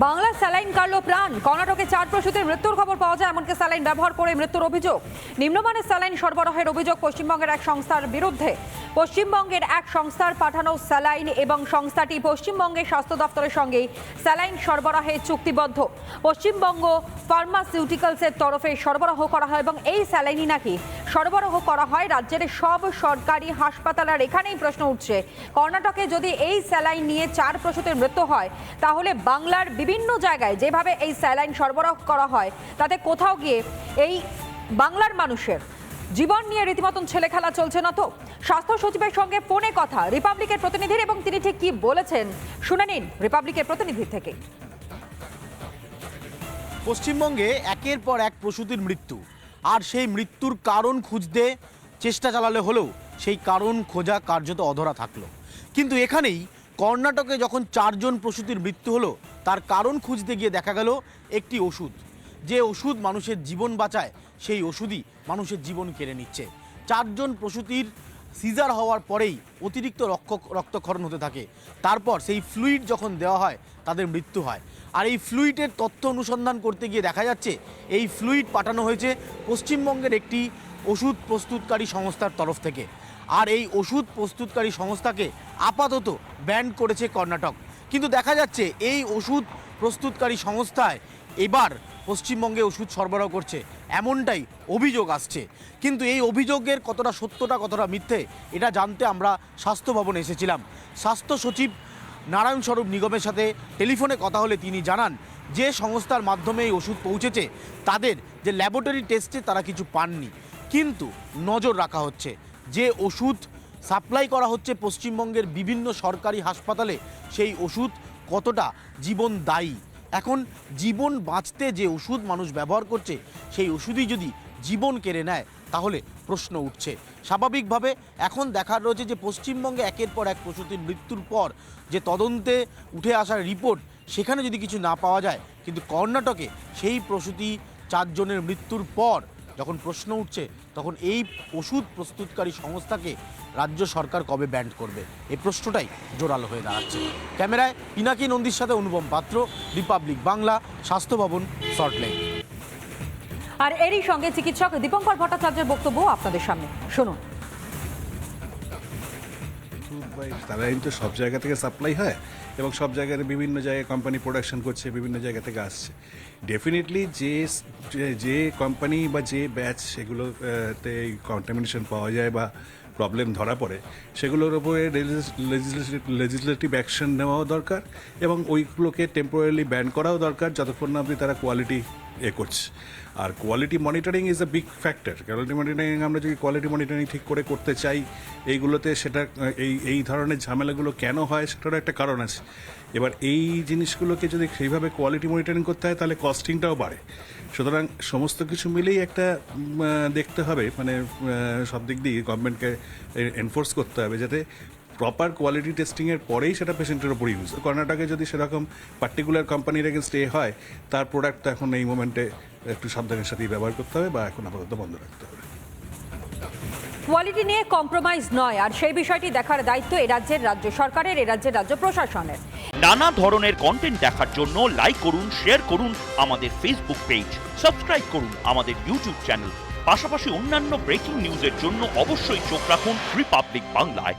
Bangla saline কাটলো প্রাণ। কর্ণাটকে 4 প্রসূতির মৃত্যুর খবর পাওয়া যায়, এমনকি স্যালাইন ব্যবহার করে মৃত্যুর অভিযোগ। নিম্নমানের স্যালাইন সরবরাহের অভিযোগ পশ্চিমবঙ্গের এক সংস্থার বিরুদ্ধে। পশ্চিমবঙ্গের এক সংস্থার পাঠানো স্যালাইন এবং সংস্থাটি পশ্চিমবঙ্গের স্বাস্থ্য দপ্তরের সঙ্গে স্যালাইন সরবরাহে চুক্তিবদ্ধ। পশ্চিমবঙ্গ ফার্মাসিউটিক্যালসের তরফে সরবরাহ করা হয় এবং এই স্যালাইনই নাকি সরবরাহ করা হয় রাজ্যের সব সরকারি হাসপাতাল। আর এখানেই প্রশ্ন উঠছে, কর্ণাটকে যদি এই স্যালাইন নিয়ে 4 প্রসূতির মৃত্যু হয়, তাহলে বাংলার বিভিন্ন জায়গায় যেভাবে এই স্যালাইন সরবরাহ করা হয়, তাতে কোথাও গিয়ে এই বাংলার মানুষের জীবন নিয়ে রীতিমতন ছেলে খেলা চলছে না তো? স্বাস্থ্য সচিবের সঙ্গে ফোনে কথা রিপাবলিকের প্রতিনিধির, এবং তিনি ঠিক কি বলেছেন শুনে নিন রিপাবলিকের প্রতিনিধি থেকে। পশ্চিমবঙ্গে একের পর এক প্রসূতির মৃত্যু, আর সেই মৃত্যুর কারণ খুঁজতে চেষ্টা চালালে হলেও সেই কারণ খোঁজা কার্যত অধরা থাকলো। কিন্তু এখানেই কর্ণাটকে যখন 4 জন প্রসূতির মৃত্যু হলো, তার কারণ খুঁজতে গিয়ে দেখা গেল একটি ওষুধ, যে ওষুধ মানুষের জীবন বাঁচায়, সেই ওষুধই মানুষের জীবন কেড়ে নিচ্ছে। 4 জন প্রসূতির সিজার হওয়ার পরেই অতিরিক্ত রক্তক্ষরণ হতে থাকে, তারপর সেই ফ্লুইড যখন দেওয়া হয় তাদের মৃত্যু হয়। আর এই ফ্লুইডের তথ্য অনুসন্ধান করতে গিয়ে দেখা যাচ্ছে এই ফ্লুইড পাঠানো হয়েছে পশ্চিমবঙ্গের একটি ওষুধ প্রস্তুতকারী সংস্থার তরফ থেকে। আর এই ওষুধ প্রস্তুতকারী সংস্থাকে আপাতত ব্যান করেছে কর্ণাটক। কিন্তু দেখা যাচ্ছে এই ওষুধ প্রস্তুতকারী সংস্থায় এবার পশ্চিমবঙ্গে ওষুধ সরবরাহ করছে, এমনটাই অভিযোগ আসছে। কিন্তু এই অভিযোগের কতটা সত্যতা কতটা মিথ্যে, এটা জানতে আমরা স্বাস্থ্য ভবনে এসেছিলাম। স্বাস্থ্য সচিব নারায়ণ স্বরূপ নিগমের সাথে টেলিফোনে কথা হলে তিনি জানান, যে সংস্থার মাধ্যমে এই ওষুধ পৌঁছেছে তাদের যে ল্যাবরেটরি টেস্টে তারা কিছু পাননি, কিন্তু নজর রাখা হচ্ছে। যে ওষুধ সাপ্লাই করা হচ্ছে পশ্চিমবঙ্গের বিভিন্ন সরকারি হাসপাতালে, সেই ওষুধ কতটা জীবনদায়ী। এখন জীবন বাঁচতে যে ওষুধ মানুষ ব্যবহার করছে, সেই ওষুধই যদি জীবন কেড়ে নেয়, তাহলে প্রশ্ন উঠছে। স্বাভাবিকভাবে এখন দেখার রয়েছে যে পশ্চিমবঙ্গে একের পর এক প্রসূতির মৃত্যুর পর যে তদন্তে উঠে আসার রিপোর্ট, সেখানে যদি কিছু না পাওয়া যায়, কিন্তু কর্ণাটকে সেই প্রসূতি 4 জনের মৃত্যুর পর যখন প্রশ্ন উঠছে, তখন এই ওষুধ প্রস্তুতকারী সংস্থাকে রাজ্য সরকার কবে ব্যান্ড করবে, এই প্রশ্নটাই জোরালো হয়ে দাঁড়াচ্ছে। ক্যামেরায় পিনাকি নন্দীর সাথে অনুপম পাত্র, রিপাবলিক বাংলা, স্বাস্থ্য ভবন, সল্টলেক। আর এরই সঙ্গে চিকিৎসক দীপঙ্কর ভট্টাচার্যের বক্তব্য আপনাদের সামনে শুনুন। স্যালাইন তো সব জায়গা থেকে সাপ্লাই হয় এবং সব জায়গায় বিভিন্ন জায়গায় কোম্পানি প্রোডাকশন করছে, বিভিন্ন জায়গা থেকে আসছে। ডেফিনেটলি যে কোম্পানি বা যে ব্যাচ সেগুলোতে কন্টামিনেশন পাওয়া যায় বা প্রবলেম ধরা পড়ে, সেগুলোর উপরে লেজিসলেটিভ অ্যাকশন নেওয়াও দরকার এবং ওইগুলোকে টেম্পোরারিলি ব্যান করাও দরকার, যতক্ষণ না আপনি তারা কোয়ালিটি করছে। আর quality monitoring is a big factor. Quality monitoring আমরা যদি কোয়ালিটি মনিটরিং ঠিক করে করতে চাই, এইগুলোতে সেটা এই ধরনের ঝামেলাগুলো কেন হয় সেটারও একটা কারণ আছে। এবার এই জিনিসগুলোকে যদি সেইভাবে কোয়ালিটি মনিটরিং করতে হয়, তাহলে কস্টিংটাও বাড়ে। সুতরাং সমস্ত কিছু মিলেই একটা দেখতে হবে, মানে সব দিক দিয়ে গভর্নমেন্টকে এনফোর্স করতে হবে যাতে প্রপার কোয়ালিটি টেস্টিংয়ের পরেই সেটা পেশেন্টের উপর ইউজ। কর্ণাটকে যদি সেরকম পার্টিকুলার কোম্পানির এগেনস্ট হয়, তার প্রোডাক্ট তো এখন এই মোমেন্টে একটু সাবধানের সাথেই ব্যবহার করতে হবে বা এখন আপাতত বন্ধ রাখতে হবে। কোয়ালিটি নিয়ে কম্প্রোমাইজ নয়, আর সেই বিষয়টি দেখার দায়িত্ব এই রাজ্যের রাজ্য সরকারের, এই রাজ্যের রাজ্য প্রশাসনের। নানা ধরনের কন্টেন্ট দেখার জন্য লাইক করুন, শেয়ার করুন আমাদের ফেসবুক পেজ, সাবস্ক্রাইব করুন আমাদের ইউটিউব চ্যানেল। পাশাপাশি অন্যান্য ব্রেকিং নিউজের জন্য অবশ্যই চোখ রাখুন রিপাবলিক বাংলায়।